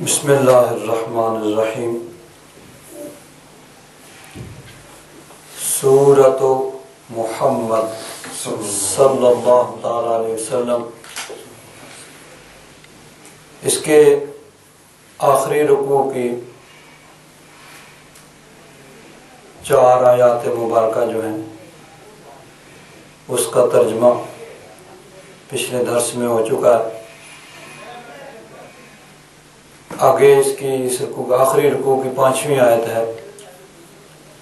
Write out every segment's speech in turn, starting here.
بسم اللہ الرحمن الرحیم۔ سورۃ محمد صلی اللہ تعالی علیہ وسلم، اس کے آخری رکوع کی 4 آیات مبارکہ جو ہیں اس کا ترجمہ پچھلے درس میں ہو چکا ہے۔ آگے اس کی آخری رکوع کی 5ویں آیت ہے،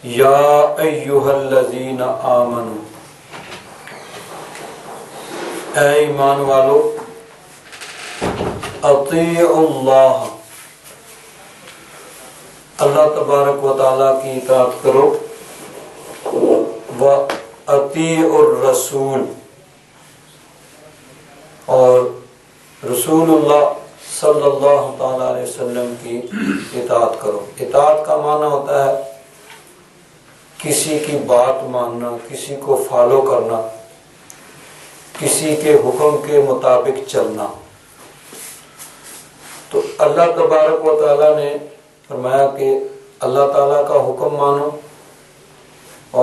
یا ایھا الذین آمنوا، اے ایمان والو، اطیعوا اللہ، اللہ تبارک و تعالیٰ کی اطاعت کرو، واطیعوا الرسول، اور رسول اللہ صلی اللہ تعالی علیہ وسلم کی اطاعت کرو۔ اطاعت کا معنی ہوتا ہے کسی کی بات ماننا، کسی کو فالو کرنا، کسی کے حکم کے مطابق چلنا۔ تو اللہ تبارک و تعالیٰ نے فرمایا کہ اللہ تعالیٰ کا حکم مانو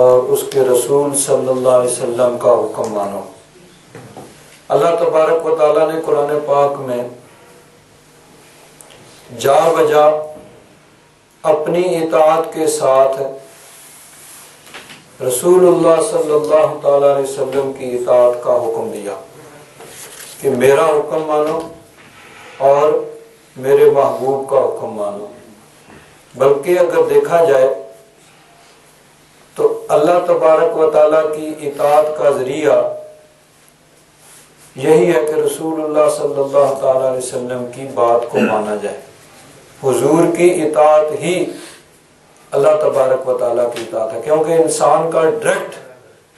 اور اس کے رسول صلی اللہ علیہ وسلم کا حکم مانو۔ اللہ تبارک و تعالیٰ نے قرآن پاک میں جا بجا اپنی اطاعت کے ساتھ رسول اللہ صلی اللہ تعالی علیہ وسلم کی اطاعت کا حکم دیا کہ میرا حکم مانو اور میرے محبوب کا حکم مانو۔ بلکہ اگر دیکھا جائے تو اللہ تبارک و تعالیٰ کی اطاعت کا ذریعہ یہی ہے کہ رسول اللہ صلی اللہ تعالی علیہ وسلم کی بات کو مانا جائے۔ حضور کی اطاعت ہی اللہ تبارک و تعالیٰ کی اطاعت ہے، کیونکہ انسان کا ڈائریکٹ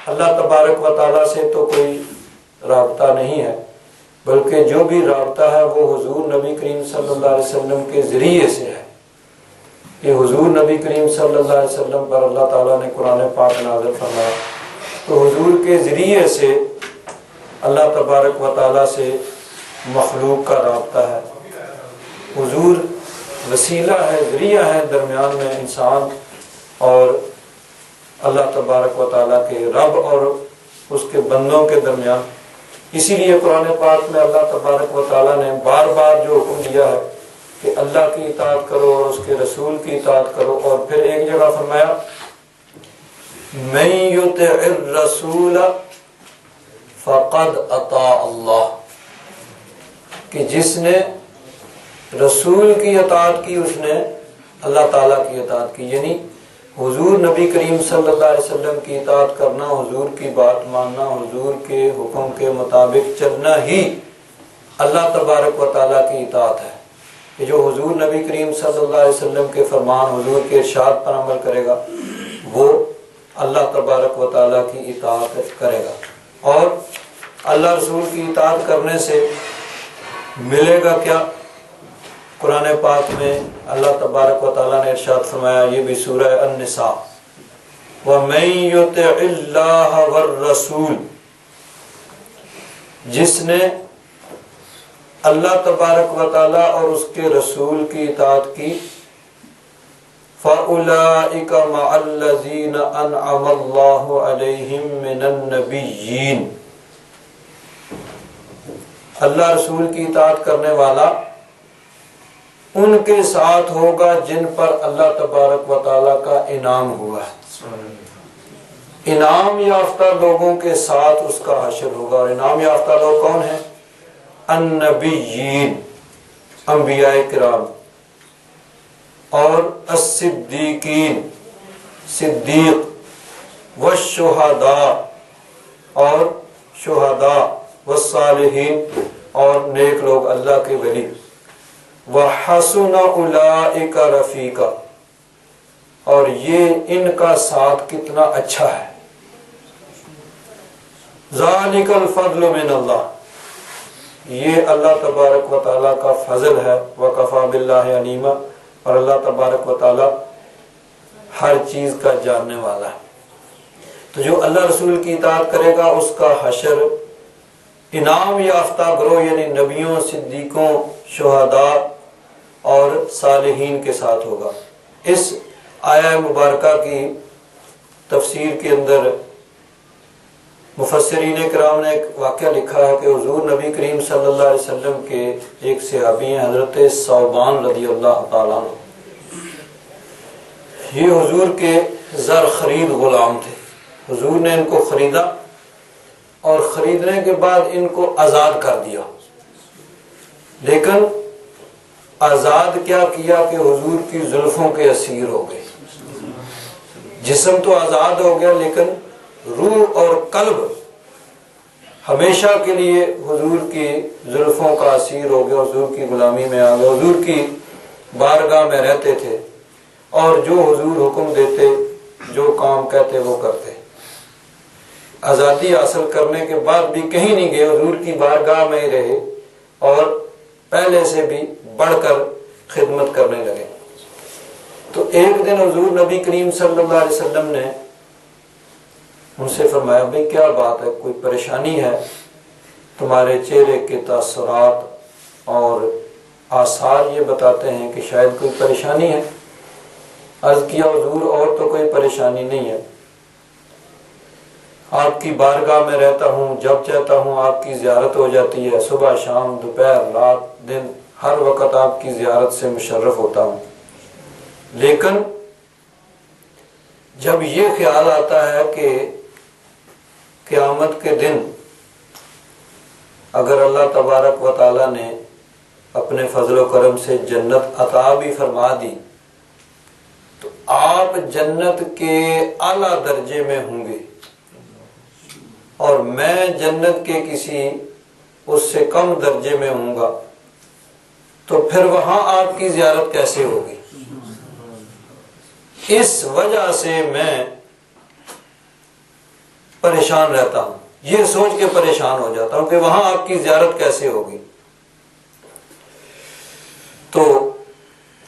اللہ تبارک و تعالیٰ سے تو کوئی رابطہ نہیں ہے، بلکہ جو بھی رابطہ ہے وہ حضور نبی کریم صلی اللہ علیہ وسلم کے ذریعے سے ہے۔ کہ حضور نبی کریم صلی اللہ علیہ وسلم پر اللہ تعالیٰ نے قرآن پاک نازل فرمایا، تو حضور کے ذریعے سے اللہ تبارک و تعالیٰ سے مخلوق کا رابطہ ہے۔ حضور وسیلہ ہے، ذریعہ ہے درمیان میں انسان اور اللہ تبارک و تعالیٰ کے رب اور اس کے بندوں کے درمیان۔ اسی لیے قرآن پاک میں اللہ تبارک و تعالیٰ نے بار بار جو حکم دیا ہے کہ اللہ کی اطاعت کرو اور اس کے رسول کی اطاعت کرو، اور پھر ایک جگہ فرمایا من یطع الرسول فقد اطاع اللہ، کہ جس نے رسول کی اطاعت کی اس نے اللہ تعالیٰ کی اطاعت کی۔ یعنی حضور نبی کریم صلی اللہ علیہ وسلم کی اطاعت کرنا، حضور کی بات ماننا، حضور کے حکم کے مطابق چلنا ہی اللہ تبارک و تعالیٰ کی اطاعت ہے۔ کہ جو حضور نبی کریم صلی اللہ علیہ وسلم کے فرمان، حضور کے ارشاد پر عمل کرے گا وہ اللہ تبارک و تعالیٰ کی اطاعت کرے گا۔ اور اللہ رسول کی اطاعت کرنے سے ملے گا کیا؟ قرآن پاک میں اللہ تبارک و تعالیٰ نے ارشاد فرمایا، یہ بھی سورہ النساء، وَمَن يُطِعِ اللَّهَ وَالرَّسُولَ، جس نے اللہ تبارک و تعالیٰ اور اس کے رسول کی اطاعت کی، فَأُولَئِكَ مَعَ الَّذِينَ أَنْعَمَ اللَّهُ عَلَيْهِمْ مِنَ النَّبِيِّينَ، اللہ رسول کی اطاعت کرنے والا ان کے ساتھ ہوگا جن پر اللہ تبارک و تعالیٰ کا انعام ہوا ہے۔ انعام یافتہ لوگوں کے ساتھ اس کا حشر ہوگا، اور انعام یافتہ لوگ کون ہیں؟ النبیین، انبیاء کرام، اور الصدیقین، صدیق، والشہداء، اور شہداء، والصالحین، اور نیک لوگ، اللہ کے ولی، وَحَسُنَ أُولَئِكَ رَفِيقًا، اور یہ ان کا ساتھ کتنا اچھا ہے۔ ذَلِكَ الْفَضْلُ مِنَ اللَّهِ، یہ اللہ تبارک و تعالیٰ کا فضل ہے۔ وَكَفَى بِاللَّهِ عَلِيمًا، اور اللہ تبارک و تعالیٰ ہر چیز کا جاننے والا ہے۔ تو جو اللہ رسول کی اطاعت کرے گا اس کا حشر انعام یافتہ گروہ یعنی نبیوں، صدیقوں، شہداء اور صالحین کے ساتھ ہوگا۔ اس آیہ مبارکہ کی تفسیر کے اندر مفسرین کرام نے ایک واقعہ لکھا ہے کہ حضور نبی کریم صلی اللہ علیہ وسلم کے ایک صحابی ہیں حضرت ثوبان رضی اللہ تعالیٰ عنہ۔ یہ حضور کے زر خرید غلام تھے۔ حضور نے ان کو خریدا اور خریدنے کے بعد ان کو آزاد کر دیا، لیکن آزاد کیا کیا کہ حضور کی زلفوں کے اسیر ہو گئے۔ جسم تو آزاد ہو گیا لیکن روح اور قلب ہمیشہ کے لیے حضور کی زلفوں کا اسیر ہو گیا، حضور کی غلامی میں آ گیا، حضور کی بارگاہ میں رہتے تھے اور جو حضور حکم دیتے، جو کام کہتے وہ کرتے۔ آزادی حاصل کرنے کے بعد بھی کہیں نہیں گئے، حضور کی بارگاہ میں ہی رہے اور پہلے سے بھی بڑھ کر خدمت کرنے لگے۔ تو ایک دن حضور نبی کریم صلی اللہ علیہ وسلم نے ان سے فرمایا، بھئی کیا بات ہے، کوئی پریشانی ہے؟ تمہارے چہرے کے تاثرات اور آثار یہ بتاتے ہیں کہ شاید کوئی پریشانی ہے۔ عرض کیا، حضور اور تو کوئی پریشانی نہیں ہے، آپ کی بارگاہ میں رہتا ہوں، جب چاہتا ہوں آپ کی زیارت ہو جاتی ہے، صبح شام دوپہر رات دن ہر وقت آپ کی زیارت سے مشرف ہوتا ہوں، لیکن جب یہ خیال آتا ہے کہ قیامت کے دن اگر اللہ تبارک و تعالی نے اپنے فضل و کرم سے جنت عطا بھی فرما دی تو آپ جنت کے اعلیٰ درجے میں ہوں گے اور میں جنت کے کسی اس سے کم درجے میں ہوں گا، تو پھر وہاں آپ کی زیارت کیسے ہوگی؟ اس وجہ سے میں پریشان رہتا ہوں، یہ سوچ کے پریشان ہو جاتا ہوں کہ وہاں آپ کی زیارت کیسے ہوگی۔ تو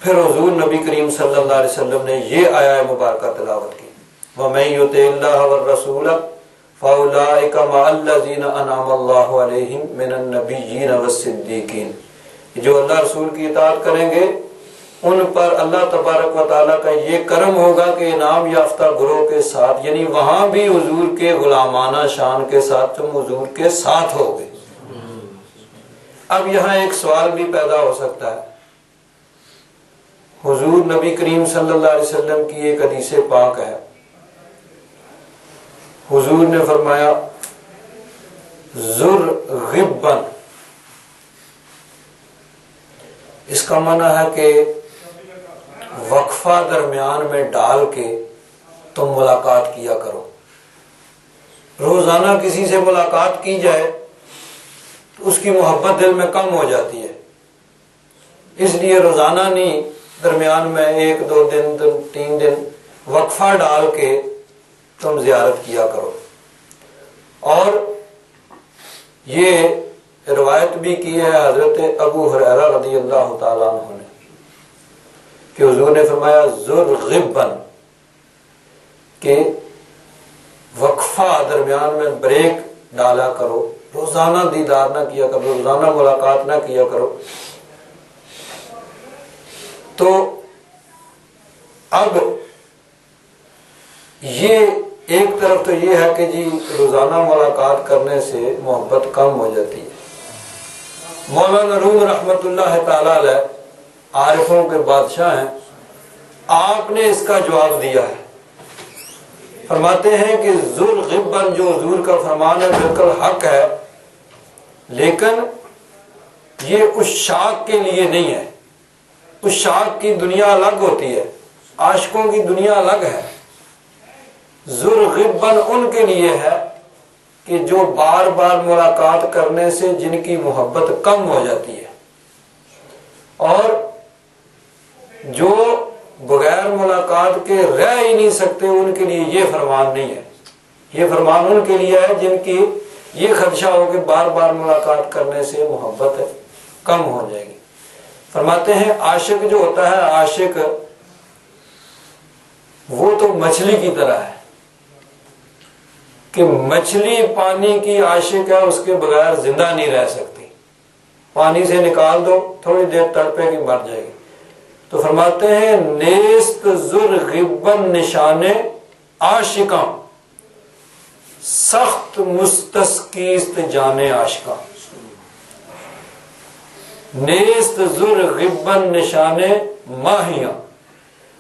پھر حضور نبی کریم صلی اللہ علیہ وسلم نے یہ آیہ مبارکہ تلاوت کی، وَمَن يُطِعِ اللَّهَ وَالرَّسُولَ فَأُولَٰئِكَ مَعَ الَّذِينَ أَنْعَمَ اللَّهُ عَلَيْهِم مِّنَ النَّبِيِّينَ وَالصِّدِّيقِينَ، جو اللہ رسول کی اطاعت کریں گے ان پر اللہ تبارک و تعالیٰ کا یہ کرم ہوگا کہ انعام یافتہ گروہ کے ساتھ، یعنی وہاں بھی حضور کے غلامانہ شان کے ساتھ تم حضور کے ساتھ ہوگے۔ اب یہاں ایک سوال بھی پیدا ہو سکتا ہے، حضور نبی کریم صلی اللہ علیہ وسلم کی ایک حدیث پاک ہے، حضور نے فرمایا زر غبن، اس کا معنی ہے کہ وقفہ درمیان میں ڈال کے تم ملاقات کیا کرو۔ روزانہ کسی سے ملاقات کی جائے تو اس کی محبت دل میں کم ہو جاتی ہے، اس لیے روزانہ نہیں، درمیان میں 1 2 دن 3 دن وقفہ ڈال کے تم زیارت کیا کرو۔ اور یہ روایت بھی کی ہے حضرت ابو ہریرہ رضی اللہ تعالیٰ عنہ نے کہ حضور نے فرمایا زر غبن، کہ وقفہ درمیان میں بریک ڈالا کرو، روزانہ دیدار نہ کیا کرو، روزانہ ملاقات نہ کیا کرو۔ تو اب یہ ایک طرف تو یہ ہے کہ جی روزانہ ملاقات کرنے سے محبت کم ہو جاتی ہے۔ مولانا روم رحمت اللہ تعالی علیہ عارفوں کے بادشاہ ہیں، آپ نے اس کا جواب دیا ہے، فرماتے ہیں کہ ذل غبن جو حضور کا فرمان ہے بالکل حق ہے، لیکن یہ عشاق کے لیے نہیں ہے۔ عشاق کی دنیا الگ ہوتی ہے، عاشقوں کی دنیا الگ ہے۔ ذل غبن ان کے لیے ہے کہ جو بار بار ملاقات کرنے سے جن کی محبت کم ہو جاتی ہے، اور جو بغیر ملاقات کے رہ ہی نہیں سکتے، ان کے لیے یہ فرمان نہیں ہے۔ یہ فرمان ان کے لیے ہے جن کی یہ خدشہ ہو کہ بار بار ملاقات کرنے سے محبت کم ہو جائے گی۔ فرماتے ہیں عاشق جو ہوتا ہے، عاشق وہ تو مچھلی کی طرح ہے کہ مچھلی پانی کی عاشق ہے، اس کے بغیر زندہ نہیں رہ سکتی، پانی سے نکال دو تھوڑی دیر تڑپے گی مر جائے گی، تو فرماتے ہیں نیست زر غبن نشان عاشقاں، سخت مستسقیست جان عاشقاں۔ نیست زر غبن نشان ماہیاں،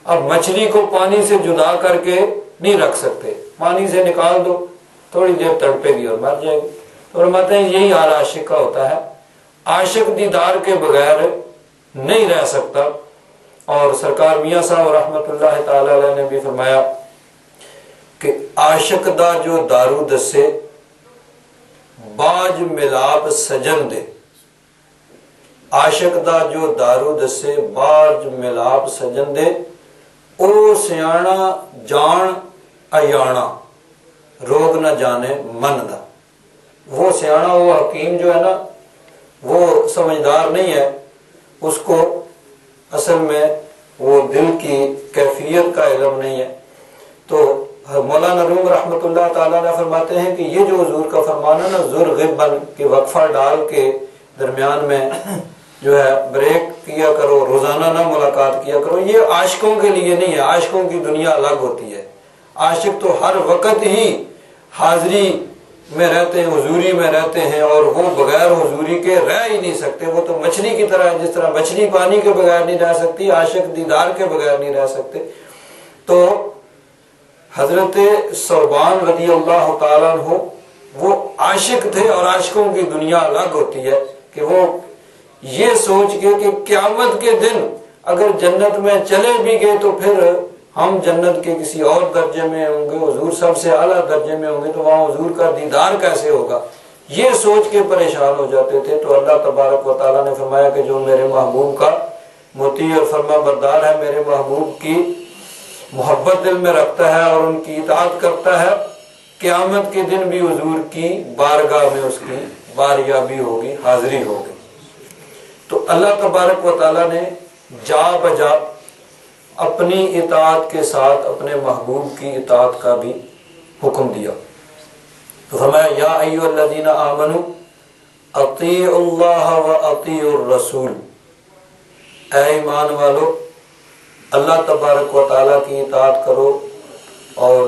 اب مچھلی کو پانی سے جدا کر کے نہیں رکھ سکتے، پانی سے نکال دو تھوڑی دیر تڑپے گی اور مر جائے گی۔ تو فرماتے ہیں یہی حال عاشق کا ہوتا ہے، عاشق دیدار کے بغیر نہیں رہ سکتا۔ اور سرکار میاں صاحب رحمت اللہ تعالی علیہ نے بھی فرمایا کہ عاشق دا جو دارو دسے باج ملاب سجن دے، عاشق دا جو دارو دسے باج ملاب سجن دے، او سیانا جان ایانا روگ نہ جانے من دا۔ وہ سیانا وہ حکیم جو ہے نا وہ سمجھدار نہیں ہے، اس کو اصل میں وہ دل کی کیفیت کا علم نہیں ہے۔ تو مولانا روم رحمت اللہ تعالیٰ نے فرماتے ہیں کہ یہ جو حضور کا فرمان ہے نا ذر غبن کے وقفہ ڈال کے درمیان میں جو ہے بریک کیا کرو، روزانہ نہ ملاقات کیا کرو، یہ عاشقوں کے لیے نہیں ہے، عاشقوں کی دنیا الگ ہوتی ہے۔ عاشق تو ہر وقت ہی حاضری میں رہتے ہیں، حضوری میں رہتے ہیں، اور وہ بغیر حضوری کے رہ ہی نہیں سکتے۔ وہ تو مچھلی کی طرح ہے، جس طرح مچھلی پانی کے بغیر نہیں رہ سکتی، عاشق دیدار کے بغیر نہیں رہ سکتے۔ تو حضرت ثوبان رضی اللہ تعالیٰ عنہ وہ عاشق تھے، اور عاشقوں کی دنیا الگ ہوتی ہے کہ وہ یہ سوچ کے کہ قیامت کے دن اگر جنت میں چلے بھی گئے تو پھر ہم جنت کے کسی اور درجے میں ہوں گے، حضور سب سے اعلیٰ درجے میں ہوں گے، تو وہاں حضور کا دیدار کیسے ہوگا، یہ سوچ کے پریشان ہو جاتے تھے۔ تو اللہ تبارک و تعالیٰ نے فرمایا کہ جو میرے محبوب کا مطیع اور فرما بردار ہے، میرے محبوب کی محبت دل میں رکھتا ہے اور ان کی اطاعت کرتا ہے، قیامت کے دن بھی حضور کی بارگاہ میں اس کی باریابی ہوگی، حاضری ہوگی۔ تو اللہ تبارک و تعالیٰ نے جا بجا اپنی اطاعت کے ساتھ اپنے محبوب کی اطاعت کا بھی حکم دیا۔ تو فرمایا یا ایھا الذین آمنوا اطیعوا اللہ و اطیعوا الرسول، اے ایمان والو اللہ تبارک و تعالیٰ کی اطاعت کرو اور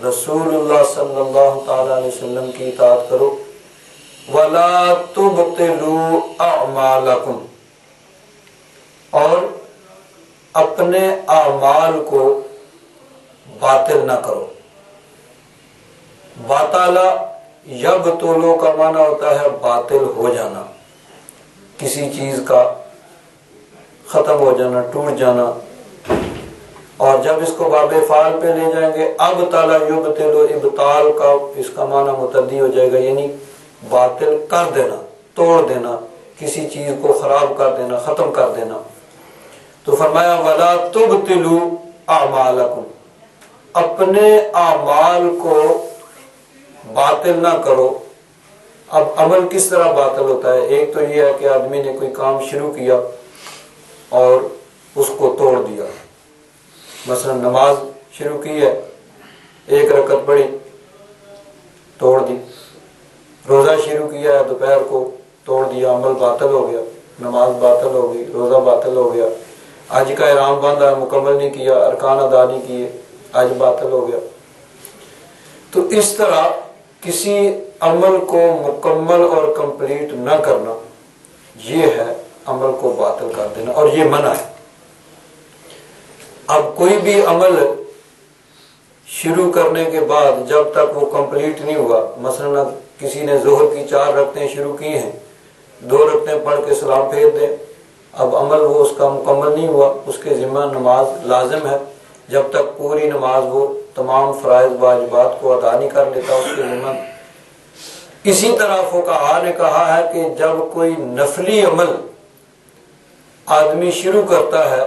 رسول اللہ صلی اللہ تعالی علیہ وسلم کی اطاعت کرو، وَلَا تُبْطِلُوا أَعْمَالَكُمْ، اور اپنے اعمال کو باطل نہ کرو۔ باطلا یبطلو کا معنی ہوتا ہے باطل ہو جانا، کسی چیز کا ختم ہو جانا، ٹوٹ جانا۔ اور جب اس کو باب فعال پہ لے جائیں گے ابطلا یبطلو، ابطال کا اس کا معنی متعدی ہو جائے گا، یعنی باطل کر دینا، توڑ دینا، کسی چیز کو خراب کر دینا، ختم کر دینا۔ تو فرمایا وَلَا تُبْطِلُوا أَعْمَالَكُمْ، اپنے اعمال کو باطل نہ کرو۔ اب عمل کس طرح باطل ہوتا ہے؟ ایک تو یہ ہے کہ آدمی نے کوئی کام شروع کیا اور اس کو توڑ دیا، مثلا نماز شروع کی ہے، ایک رکعت پڑھی توڑ دی، روزہ شروع کیا ہے دوپہر کو توڑ دیا، عمل باطل ہو گیا، نماز باطل ہو گئی، روزہ باطل ہو گیا، حج کا احرام باندھا مکمل نہیں کیا، ارکان ادا نہیں کیے، حج باطل ہو گیا۔ تو اس طرح کسی عمل کو مکمل اور کمپلیٹ نہ کرنا، یہ ہے عمل کو باطل کر دینا، اور یہ منع ہے۔ اب کوئی بھی عمل شروع کرنے کے بعد جب تک وہ کمپلیٹ نہیں ہوا، مثلا کسی نے ظہر کی 4 رکعتیں شروع کی ہیں، 2 رکعتیں پڑھ کے سلام پھیر دیں، اب عمل وہ اس کا مکمل نہیں ہوا، اس کے ذمہ نماز لازم ہے، جب تک پوری نماز وہ تمام فرائض واجبات کو ادا نہیں کر لیتا اس کے ذمہ۔ اسی طرح فقہا نے کہا ہے کہ جب کوئی نفلی عمل آدمی شروع کرتا ہے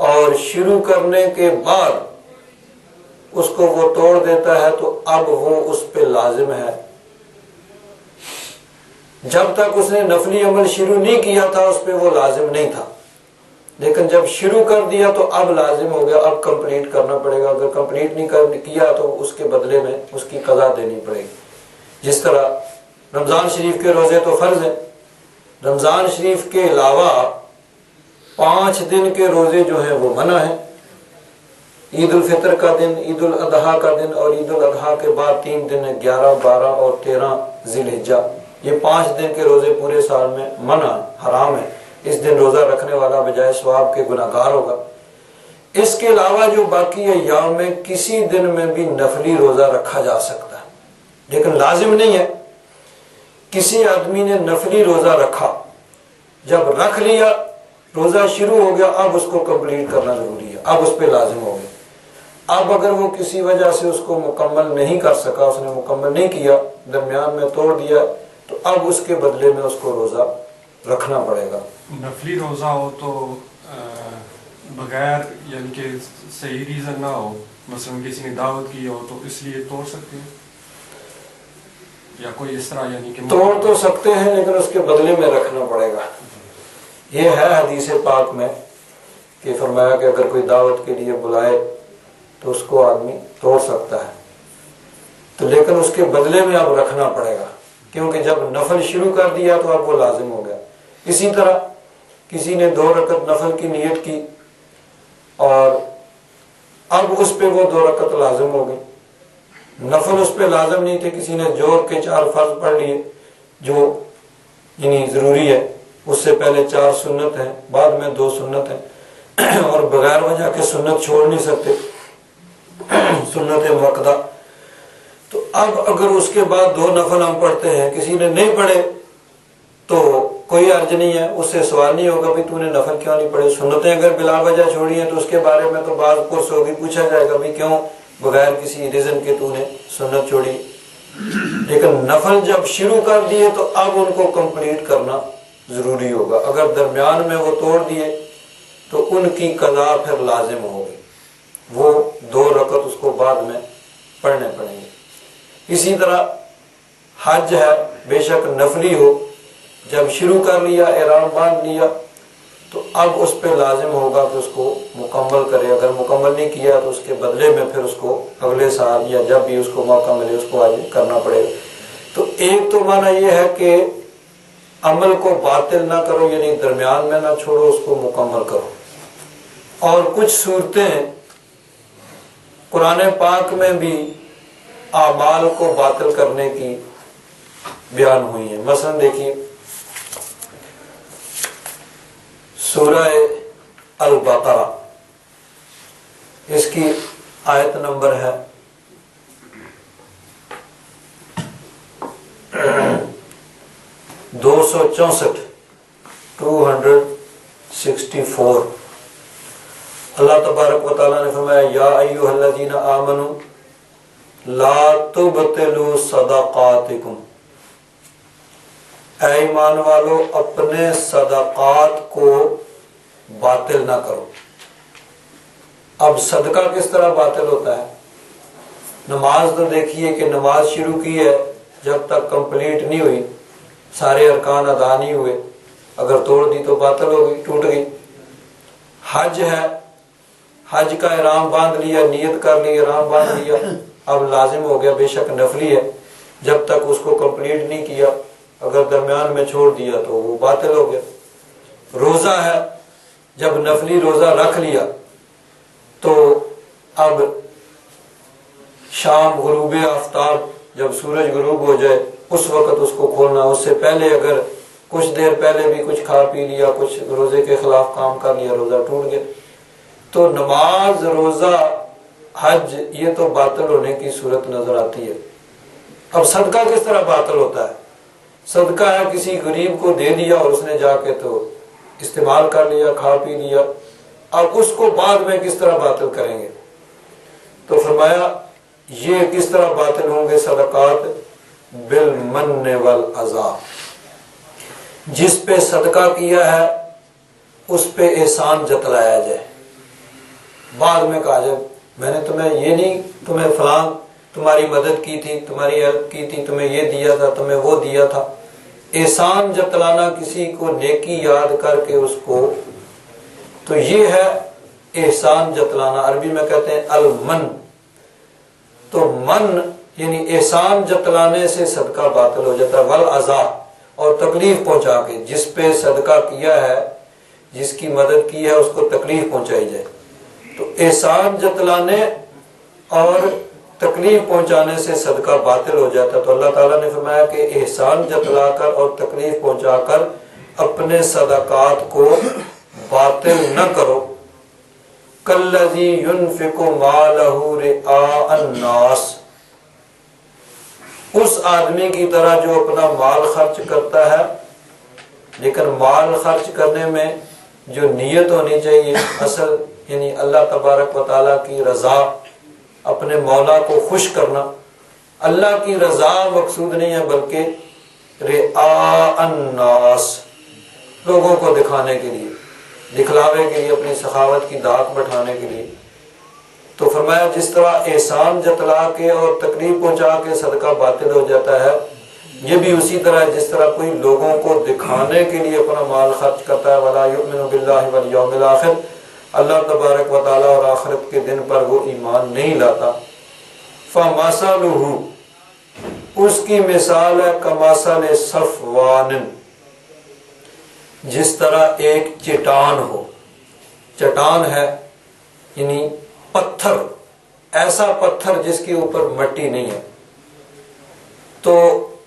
اور شروع کرنے کے بعد اس کو وہ توڑ دیتا ہے تو اب وہ اس پہ لازم ہے۔ جب تک اس نے نفلی عمل شروع نہیں کیا تھا اس پہ وہ لازم نہیں تھا، لیکن جب شروع کر دیا تو اب لازم ہو گیا، اب کمپلیٹ کرنا پڑے گا۔ اگر کمپلیٹ نہیں کیا تو اس کے بدلے میں اس کی قضا دینی پڑے گی۔ جس طرح رمضان شریف کے روزے تو فرض ہیں، رمضان شریف کے علاوہ 5 دن کے روزے جو ہیں وہ منع ہیں، عید الفطر کا دن، عید الاضحیٰ کا دن اور عید الاضحیٰ کے بعد 3 دن ہیں، 11، 12 اور 13 ذی الحجہ، یہ 5 دن کے روزے پورے سال میں منع حرام ہے، اس دن روزہ رکھنے والا بجائے ثواب کے گناہگار ہوگا۔ اس کے علاوہ جو باقی ایام میں کسی دن میں بھی نفلی روزہ رکھا جا سکتا ہے، لیکن لازم نہیں ہے۔ کسی آدمی نے نفلی روزہ رکھا، جب رکھ لیا روزہ شروع ہو گیا، اب اس کو کمپلیٹ کرنا ضروری ہے، اب اس پہ لازم ہو گیا۔ اب اگر وہ کسی وجہ سے اس کو مکمل نہیں کر سکا، اس نے مکمل نہیں کیا، درمیان میں توڑ دیا، تو اب اس کے بدلے میں اس کو روزہ رکھنا پڑے گا۔ نفلی روزہ ہو تو بغیر یعنی کہ صحیح ریزن نہ ہو، مثلا کسی نے دعوت کی ہو، تو اس لیے توڑ سکتے ہیں یا کوئی اس طرح یعنی کہ توڑ تو سکتے ہیں لیکن اس کے بدلے میں رکھنا پڑے گا۔ یہ ہے حدیث پاک میں کہ فرمایا کہ اگر کوئی دعوت کے لیے بلائے تو اس کو آدمی توڑ سکتا ہے، تو لیکن اس کے بدلے میں اب رکھنا پڑے گا، کیونکہ جب نفل شروع کر دیا تو اب وہ لازم ہو گیا۔ اسی طرح کسی نے 2 رکعت نفل کی نیت کی اور اب اس پہ وہ 2 رکعت لازم ہو گئی، نفل اس پہ لازم نہیں تھے، کسی نے جوڑ کے 4 فرض پڑھ لیے جو یعنی ضروری ہے، اس سے پہلے 4 سنت ہیں، بعد میں 2 سنت ہیں، اور بغیر وجہ کے سنت چھوڑ نہیں سکتے، سنت مؤکدہ۔ تو اب اگر اس کے بعد 2 نفل ہم پڑھتے ہیں، کسی نے نہیں پڑھے تو کوئی حرج نہیں ہے، اس سے سوال نہیں ہوگا بھی تو نے نفل کیوں نہیں پڑھے۔ سنتیں اگر بلا وجہ چھوڑی ہیں تو اس کے بارے میں تو بعض پرس ہوگی، پوچھا جائے گا بھی کیوں بغیر کسی ریزن کے تو نے سنت چھوڑی، لیکن نفل جب شروع کر دیے تو اب ان کو کمپلیٹ کرنا ضروری ہوگا۔ اگر درمیان میں وہ توڑ دیے تو ان کی قضا پھر لازم ہوگی، وہ 2 رکعت اس کو بعد میں پڑھنے پڑیں گے۔ اسی طرح حج ہے، بے شک نفلی ہو، جب شروع کر لیا، احرام باندھ لیا، تو اب اس پہ لازم ہوگا کہ اس کو مکمل کرے، اگر مکمل نہیں کیا تو اس کے بدلے میں پھر اس کو اگلے سال یا جب بھی اس کو موقع ملے اس کو آج کرنا پڑے گا۔ تو ایک تو معنی یہ ہے کہ عمل کو باطل نہ کرو، یعنی درمیان میں نہ چھوڑو، اس کو مکمل کرو۔ اور کچھ صورتیں قرآن پاک میں بھی اعمال کو باطل کرنے کی بیان ہوئی ہیں۔ مثلا دیکھیے سورہ البقرہ، اس کی آیت نمبر ہے 264 264۔ اللہ تبارک و تعالیٰ نے فرمایا یا ایھا الذین آمنوا لا تبطلوا صدقاتکم، اے ایمان والو اپنے صدقات کو باطل نہ کرو۔ اب صدقہ کس طرح باطل ہوتا ہے؟ نماز تو دیکھیے کہ نماز شروع کی ہے، جب تک کمپلیٹ نہیں ہوئی، سارے ارکان ادا نہیں ہوئے، اگر توڑ دی تو باطل ہو گئی، ٹوٹ گئی۔ حج ہے، حج کا احرام باندھ لیا، نیت کر لی، احرام باندھ لیا، اب لازم ہو گیا، بے شک نفلی ہے، جب تک اس کو کمپلیٹ نہیں کیا، اگر درمیان میں چھوڑ دیا تو وہ باطل ہو گیا۔ روزہ ہے، جب نفلی روزہ رکھ لیا تو اب شام غروب آفتاب، جب سورج غروب ہو جائے اس وقت اس کو کھولنا، اس سے پہلے اگر کچھ دیر پہلے بھی کچھ کھا پی لیا، کچھ روزے کے خلاف کام کر لیا، روزہ ٹوٹ گیا۔ تو نماز، روزہ، حج یہ تو باطل ہونے کی صورت نظر آتی ہے۔ اب صدقہ کس طرح باطل ہوتا ہے؟ صدقہ ہے کسی غریب کو دے دیا اور اس نے جا کے تو استعمال کر لیا، کھا پی لیا، اب اس کو بعد میں کس طرح باطل کریں گے؟ تو فرمایا یہ کس طرح باطل ہوں گے صدقات؟ بالمن والاذی، جس پہ صدقہ کیا ہے اس پہ احسان جتلایا جائے، بعد میں کہا جائے میں نے تمہیں یہ نہیں، تمہیں فلان تمہاری مدد کی تھی، تمہاری ہیلپ کی تھی، تمہیں یہ دیا تھا، تمہیں وہ دیا تھا۔ احسان جتلانا، کسی کو نیکی یاد کر کے اس کو، تو یہ ہے احسان جتلانا، عربی میں کہتے ہیں المن۔ تو من یعنی احسان جتلانے سے صدقہ باطل ہو جاتا ہے، والاذی، اور تکلیف پہنچا کے، جس پہ صدقہ کیا ہے جس کی مدد کی ہے اس کو تکلیف پہنچائی جائے. تو احسان جتلانے اور تکلیف پہنچانے سے صدقہ باطل ہو جاتا. تو اللہ تعالیٰ نے فرمایا کہ احسان جتلا کر اور تکلیف پہنچا کر اپنے صدقات کو باطل نہ کرو. کالذی ينفق مالہ رئاء الناس، اس آدمی کی طرح جو اپنا مال خرچ کرتا ہے، لیکن مال خرچ کرنے میں جو نیت ہونی چاہیے اصل، یعنی اللہ تبارک و تعالیٰ کی رضا، اپنے مولا کو خوش کرنا. اللہ کی رضا مقصود نہیں ہے بلکہ رئاء الناس، لوگوں کو دکھانے کے لیے، دکھلاوے کے لیے، اپنی سخاوت کی دھاک بٹھانے کے لیے. تو فرمایا جس طرح احسان جتلا کے اور تکلیف پہنچا کے صدقہ باطل ہو جاتا ہے، یہ بھی اسی طرح جس طرح کوئی لوگوں کو دکھانے کے لیے اپنا مال خرچ کرتا ہے. وَلَا يُؤْمِنُ بِاللَّهِ وَالْيَوْمِ الْآخِرِ، اللہ تبارک و تعالیٰ اور آخرت کے دن پر وہ ایمان نہیں لاتا. فَمَثَلُهُ، اس کی مثال ہے کَمَثَلِ صَفْوَانٍ، جس طرح ایک چٹان ہو. چٹان ہے یعنی پتھر، ایسا پتھر جس کے اوپر مٹی نہیں ہے. تو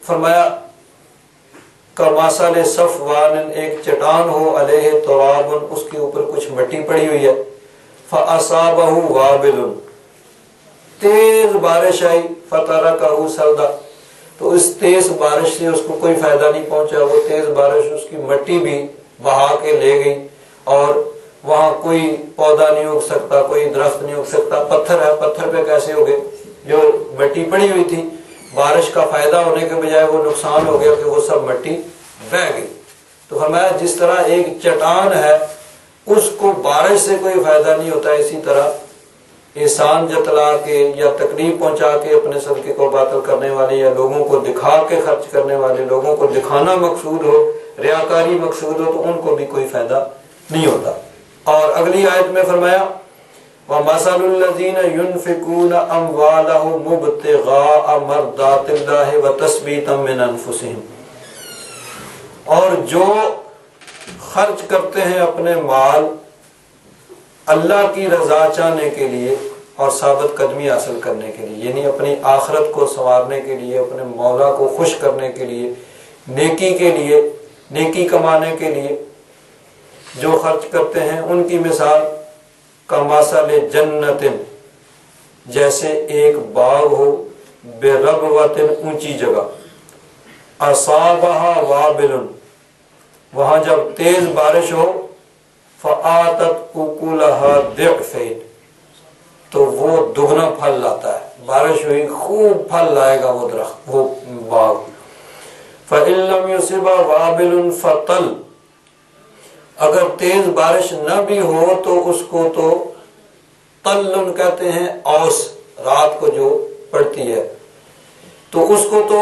فرمایا کمثل صفوان، ایک چٹان ہو، علیہ تراب، اس کے اوپر کچھ مٹی پڑی ہوئی ہے. فاصابہ وابل، تیز بارش آئی، فترکہ صلدا، تو اس تیز بارش سے اس کو کوئی فائدہ نہیں پہنچا. وہ تیز بارش اس کی مٹی بھی بہا کے لے گئی اور وہاں کوئی پودا نہیں اگ سکتا، کوئی درخت نہیں اگ سکتا. پتھر ہے، پتھر پہ کیسے ہوگے؟ جو مٹی پڑی ہوئی تھی، بارش کا فائدہ ہونے کے بجائے وہ نقصان ہو گیا کہ وہ سب مٹی بہہ گئی. تو فرمایا جس طرح ایک چٹان ہے اس کو بارش سے کوئی فائدہ نہیں ہوتا، اسی طرح احسان جتلا کے یا تکلیف پہنچا کے اپنے صدقے کو باطل کرنے والے، یا لوگوں کو دکھا کے خرچ کرنے والے، لوگوں کو دکھانا مقصود ہو، ریاکاری مقصود ہو، تو ان کو بھی کوئی فائدہ نہیں ہوتا. اور اگلی آیت میں فرمایا وَمَثَلُ الَّذِينَ يُنْفِقُونَ أَمْوَالَهُمْ ابْتِغَاءَ مَرْضَاتِ اللَّهِ وَتَثْبِيتًا مِنْ أَنفُسِهِمْ، اور جو خرچ کرتے ہیں اپنے مال اللہ کی رضا چاہنے کے لیے اور ثابت قدمی حاصل کرنے کے لیے، یعنی اپنی آخرت کو سنوارنے کے لیے، اپنے مولا کو خوش کرنے کے لیے، نیکی کے لیے، نیکی کمانے کے لیے جو خرچ کرتے ہیں، ان کی مثال کمثل جنت، جیسے ایک باغ ہو، بربوۃ، اونچی جگہ، اصابہ وابل، وہاں جب تیز بارش ہو، فآتت اکلها ضعفین، تو وہ دگنا پھل لاتا ہے. بارش ہوئی خوب پھل لائے گا وہ درخت، وہ باغ. فإن لم يصب وابل فطل، اگر تیز بارش نہ بھی ہو تو اس کو تو طلن کہتے ہیں، اوس، رات کو جو پڑتی ہے، تو اس کو تو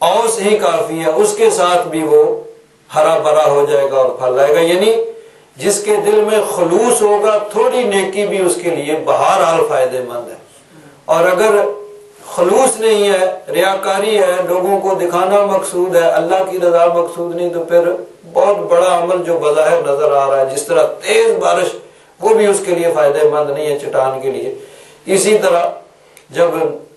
اوس ہی کافی ہے، اس کے ساتھ بھی وہ ہرا بھرا ہو جائے گا اور پھل لائے گا. یعنی جس کے دل میں خلوص ہوگا تھوڑی نیکی بھی اس کے لیے بہرحال فائدے مند ہے. اور اگر خلوص نہیں ہے، ریاکاری ہے، لوگوں کو دکھانا مقصود ہے، اللہ کی رضا مقصود نہیں، تو پھر بہت بڑا عمل جو بظاہر نظر آ رہا ہے، جس طرح تیز بارش، وہ بھی اس کے لیے فائدہ مند نہیں ہے چٹان کے لیے. اسی طرح جب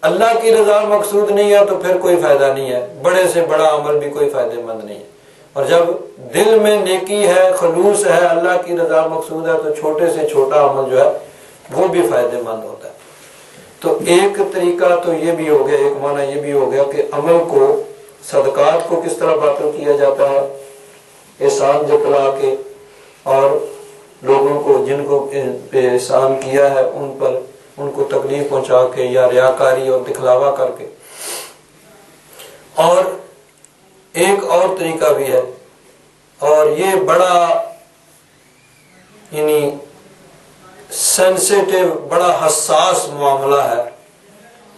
اللہ کی رضا مقصود نہیں ہے تو پھر کوئی فائدہ نہیں ہے، بڑے سے بڑا عمل بھی کوئی فائدہ مند نہیں ہے. اور جب دل میں نیکی ہے، خلوص ہے، اللہ کی رضا مقصود ہے، تو چھوٹے سے چھوٹا عمل جو ہے وہ بھی فائدہ مند ہوتا ہے. تو ایک طریقہ تو یہ بھی ہو گیا، ایک معنی یہ بھی ہو گیا کہ عمل کو، صدقات کو کس طرح باطل کیا جاتا ہے، احسان جتلا کے اور لوگوں کو جن کو پہ احسان کیا ہے ان پر، ان کو تکلیف پہنچا کے یا ریاکاری اور دکھلاوا کر کے. اور ایک اور طریقہ بھی ہے، اور یہ بڑا یعنی سینسیٹیو، بڑا حساس معاملہ ہے.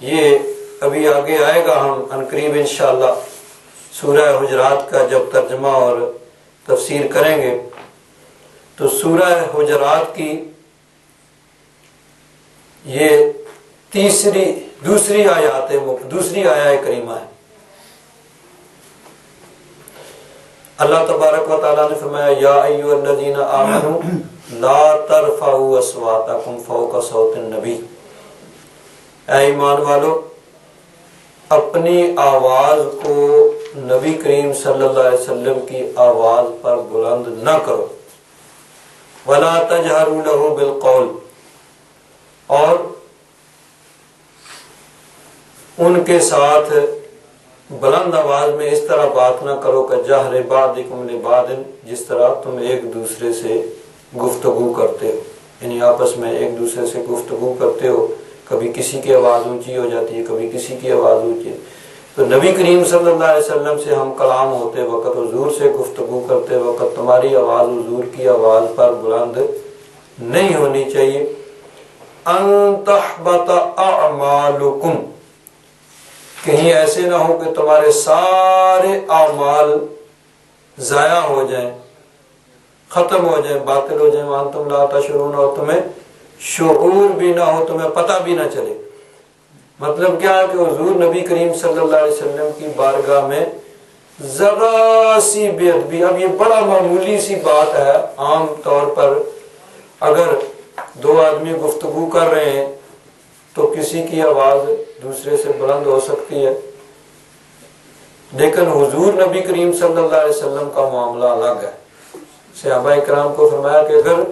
یہ ابھی آگے آئے گا، ہم عنقریب انشاءاللہ سورہ حجرات کا جب ترجمہ اور تفسیر کریں گے تو سورہ حجرات کی یہ دوسری آیت کریمہ ہے. اللہ تبارک و تعالیٰ نے فرمایا یا ایھا الذین آمنوا لا ترفعوا اصواتکم فوق صوت النبی، اے ایمان والو اپنی آواز کو نبی کریم صلی اللہ علیہ وسلم کی آواز پر بلند نہ کرو، ولا تجہروا لہ بالقول، اور ان کے ساتھ بلند آواز میں اس طرح بات نہ کرو کہ جہر بعضکم لبعض، جس طرح تم ایک دوسرے سے گفتگو کرتے ہو، یعنی آپس میں ایک دوسرے سے گفتگو کرتے ہو، کبھی کسی کی آواز اونچی ہو جاتی ہے، کبھی کسی کی آواز اونچی ہے۔ تو نبی کریم صلی اللہ علیہ وسلم سے ہم کلام ہوتے وقت، حضور سے گفتگو کرتے وقت تمہاری آواز حضور کی آواز پر بلند نہیں ہونی چاہیے۔ ان تحبط اعمالکم، کہیں ایسے نہ ہو کہ تمہارے سارے اعمال ضائع ہو جائیں، ختم ہو جائیں، باطل ہو جائیں، وانتم لا تشعرون، اور تمہیں شعور بھی نہ ہو، تمہیں پتہ بھی نہ چلے۔ مطلب کیا ہے کہ حضور نبی کریم صلی اللہ علیہ وسلم کی بارگاہ میں ذرا سی بے ادبی، اب یہ بڑا معمولی سی بات ہے، عام طور پر اگر دو آدمی گفتگو کر رہے ہیں تو کسی کی آواز دوسرے سے بلند ہو سکتی ہے، لیکن حضور نبی کریم صلی اللہ علیہ وسلم کا معاملہ الگ ہے۔ صحابہ کرام کو فرمایا کہ اگر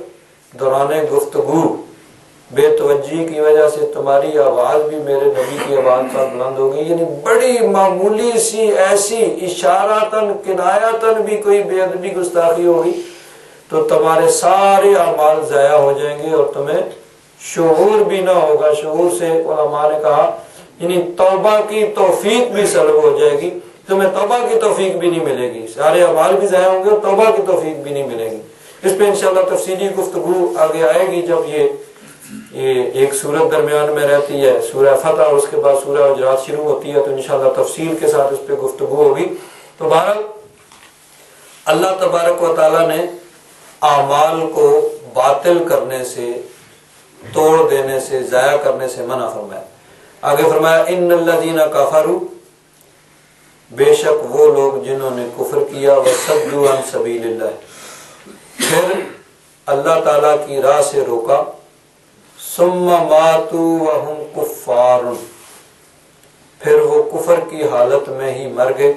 دوران گفتگو بے توجہی کی وجہ سے تمہاری آواز بھی میرے نبی کی آواز پر بلند ہو گئی، یعنی بڑی معمولی سی ایسی اشاراتاً کنایاتاً بھی کوئی بے ادبی گستاخی ہوگی تو تمہارے سارے اعمال ضائع ہو جائیں گے اور تمہیں شعور بھی نہ ہوگا۔ شعور سے علماء نے کہا یعنی توبہ کی توفیق بھی سلب ہو جائے گی، تمہیں توبہ کی توفیق بھی نہیں ملے گی، سارے اعمال بھی ضائع ہوں گے اور توبہ کی توفیق بھی نہیں ملے گی۔ اس پہ انشاءاللہ تفصیلی گفتگو آگے آئے گی جب یہ ایک سورت درمیان میں رہتی ہے، سورہ فتح، اور اس کے بعد سورہ حجرات شروع ہوتی ہے، تو انشاءاللہ تفصیل کے ساتھ اس پہ گفتگو ہوگی۔ تو بہرحال اللہ تبارک و تعالیٰ نے اعمال کو باطل کرنے سے، توڑ دینے سے، ضائع کرنے سے منع فرمایا۔ آگے فرمایا ان الذین کفروا، بے شک وہ لوگ جنہوں نے کفر کیا، وصدوا عن سبیل اللہ، پھر اللہ تعالیٰ کی راہ سے روکا، ثم ماتوا وهم کفار، پھر وہ کفر کی حالت میں ہی مر گئے،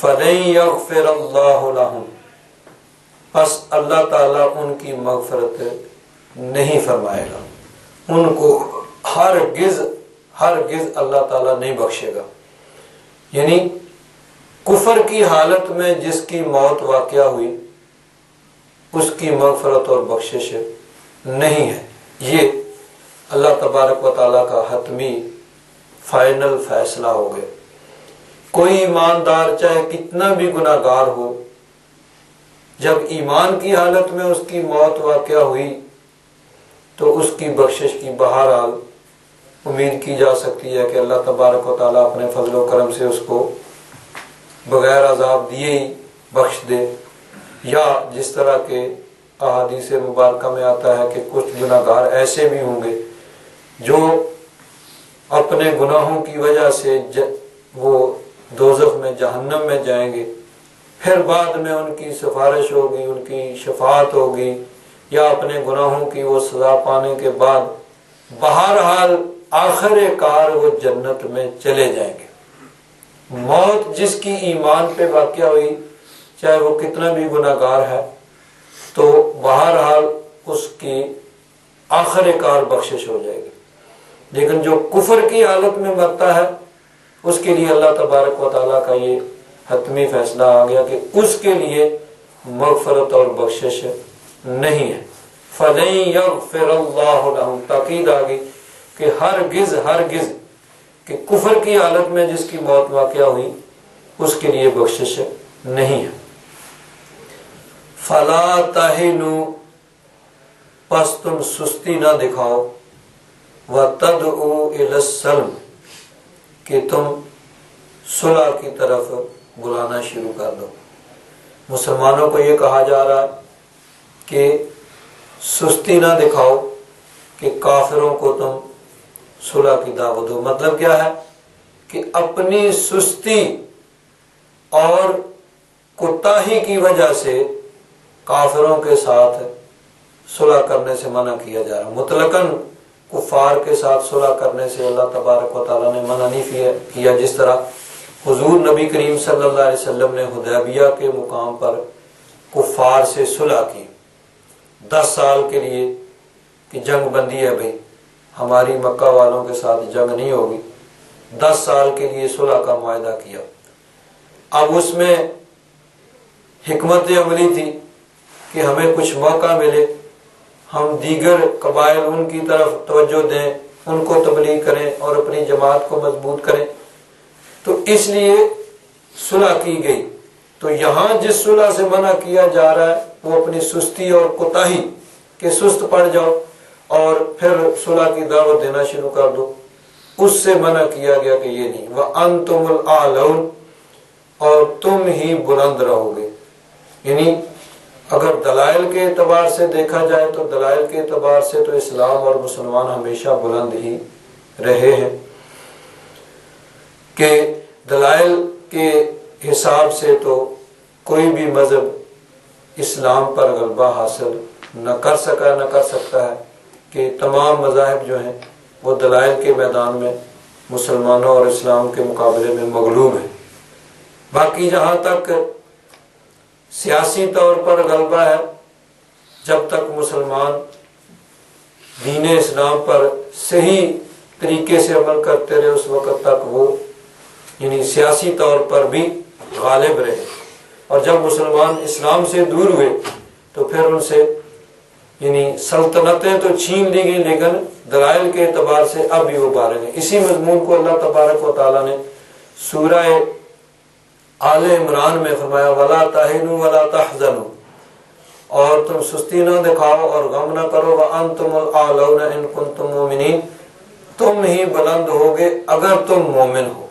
فلن یغفر اللہ لهم، پس اللہ تعالیٰ ان کی مغفرت نہیں فرمائے گا، ان کو ہرگز اللہ تعالیٰ نہیں بخشے گا۔ یعنی کفر کی حالت میں جس کی موت واقع ہوئی اس کی مغفرت اور بخشش نہیں ہے، یہ اللہ تبارک و تعالیٰ کا حتمی فائنل فیصلہ ہو گیا۔ کوئی ایماندار چاہے کتنا بھی گناہ گار ہو، جب ایمان کی حالت میں اس کی موت واقع ہوئی تو اس کی بخشش کی بہرحال امید کی جا سکتی ہے کہ اللہ تبارک و تعالیٰ اپنے فضل و کرم سے اس کو بغیر عذاب دیے ہی بخش دے، یا جس طرح کہ احادیث مبارکہ میں آتا ہے کہ کچھ گناہ گار ایسے بھی ہوں گے جو اپنے گناہوں کی وجہ سے وہ دوزخ میں، جہنم میں جائیں گے، پھر بعد میں ان کی سفارش ہوگی، ان کی شفاعت ہوگی، یا اپنے گناہوں کی وہ سزا پانے کے بعد بہرحال آخر کار وہ جنت میں چلے جائیں گے۔ موت جس کی ایمان پہ واقع ہوئی، چاہے وہ کتنا بھی گناہ گار ہے، تو بہرحال اس کی آخر کار بخشش ہو جائے گی۔ لیکن جو کفر کی حالت میں مرتا ہے اس کے لیے اللہ تبارک و تعالیٰ کا یہ حتمی فیصلہ آ گیا کہ اس کے لیے مغفرت اور بخشش نہیں ہے۔ فَلَن يَغْفِرَ اللَّهُ لَهُمْ، تاکید آ گئی کہ ہرگز کہ کفر کی حالت میں جس کی موت واقع ہوئی اس کے لیے بخشش نہیں ہے۔ فَلَا تَهِنُوا، پس تم سستی نہ دکھاؤ، وَتَدْعُوا إِلَى السَّلْمِ، کہ تم صلح کی طرف بلانا شروع کر دو۔ مسلمانوں کو یہ کہا جا رہا ہے کہ سستی نہ دکھاؤ، کہ کافروں کو تم صلح کی دعوت دو۔ مطلب کیا ہے کہ اپنی سستی اور کوتاہی کی وجہ سے کافروں کے ساتھ صلح کرنے سے منع کیا جا رہا ہے۔ مطلقاً کفار کے ساتھ صلح کرنے سے اللہ تبارک و تعالیٰ نے منع نہیں کیا، جس طرح حضور نبی کریم صلی اللہ علیہ وسلم نے حدیبیہ کے مقام پر کفار سے صلح کی 10 سال کے لیے کہ جنگ بندی ہے بھائی، ہماری مکہ والوں کے ساتھ جنگ نہیں ہوگی، 10 سال کے لیے صلح کا معاہدہ کیا۔ اب اس میں حکمت عملی تھی کہ ہمیں کچھ موقع ملے، ہم دیگر قبائل ان کی طرف توجہ دیں، ان کو تبلیغ کریں اور اپنی جماعت کو مضبوط کریں، تو اس لیے صلح کی گئی۔ تو یہاں جس صلح سے منع کیا جا رہا ہے وہ اپنی سستی اور کوتاہی کہ سست پڑ جاؤ اور پھر صلح کی دعوت دینا شروع کر دو، اس سے منع کیا گیا کہ یہ نہیں۔ وَأَنْتُمُ الْأَعْلَوْنَ، اور تم ہی بلند رہو گے۔ یعنی اگر دلائل کے اعتبار سے دیکھا جائے تو دلائل کے اعتبار سے تو اسلام اور مسلمان ہمیشہ بلند ہی رہے ہیں، کہ دلائل کے حساب سے تو کوئی بھی مذہب اسلام پر غلبہ حاصل نہ کر سکتا ہے، کہ تمام مذاہب جو ہیں وہ دلائل کے میدان میں مسلمانوں اور اسلام کے مقابلے میں مغلوب ہیں۔ باقی جہاں تک سیاسی طور پر غلبہ ہے، جب تک مسلمان دین اسلام پر صحیح طریقے سے عمل کرتے رہے اس وقت تک وہ یعنی سیاسی طور پر بھی غالب رہے، اور جب مسلمان اسلام سے دور ہوئے تو پھر ان سے یعنی سلطنتیں تو چھین لی گئی لیکن دلائل کے اعتبار سے اب بھی وہ بارے ہیں۔ اسی مضمون کو اللہ تبارک و تعالیٰ نے سورہ آل عمران میں فرمایا وَلَا تَهِنُوا وَلَا تَحْزَنُوا، اور تم سستی نہ دکھاؤ اور غم نہ کرو، وَأَنْتُمُ الْأَعْلَوْنَ إِن كُنتُم مُؤْمِنِينَ، تم ہی بلند ہوگے اگر تم مومن ہو۔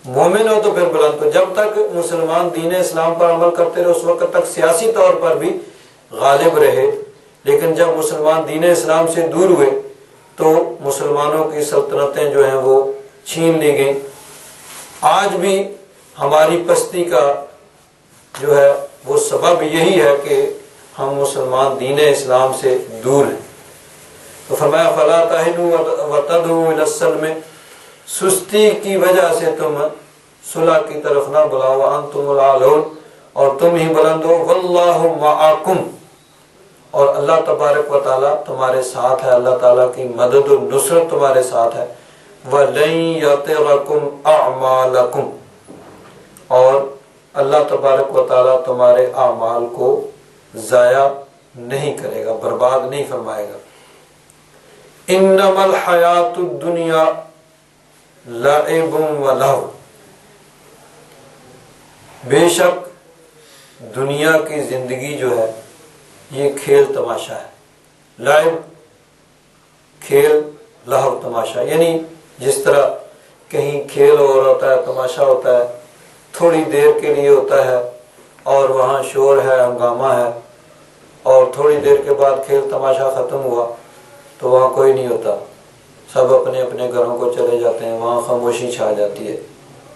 مومن ہو تو پھر بلند۔ تو جب تک مسلمان دین اسلام پر عمل کرتے رہے اس وقت تک سیاسی طور پر بھی غالب رہے، لیکن جب مسلمان دین اسلام سے دور ہوئے تو مسلمانوں کی سلطنتیں جو ہیں وہ چھین لی گئیں۔ آج بھی ہماری پستی کا جو ہے وہ سبب یہی ہے کہ ہم مسلمان دین اسلام سے دور ہیں۔ تو فرمایا فَلَا تَهِنُوا وَتَدْعُوا إِلَى السَّلْمِ، سستی کی وجہ سے تم صلح کی طرف نہ بلاؤ، وَأَنْتُمُ الْأَعْلَوْنَ، اور تم ہی بلند ہو، وَاللَّهُ مَعَكُمْ، اور اللہ تبارک و تعالیٰ تمہارے ساتھ ہے، اللہ تعالیٰ کی مدد و نصرت تمہارے ساتھ ہے، وَلَن يَتِرَكُمْ أَعْمَالَكُمْ، اور اللہ تبارک و تعالیٰ تمہارے اعمال کو ضائع نہیں کرے گا، برباد نہیں فرمائے گا۔ انما الحیات الدنیا لعب ولہو، بے شک دنیا کی زندگی جو ہے یہ کھیل تماشا ہے۔ لعب کھیل، لہو تماشا، یعنی جس طرح کہیں کھیل اور ہوتا ہے، تماشا ہوتا ہے، تھوڑی دیر کے لیے ہوتا ہے اور وہاں شور ہے، ہنگامہ ہے، اور تھوڑی دیر کے بعد کھیل تماشا ختم ہوا تو وہاں کوئی نہیں ہوتا، سب اپنے اپنے گھروں کو چلے جاتے ہیں، وہاں خاموشی چھا جاتی ہے۔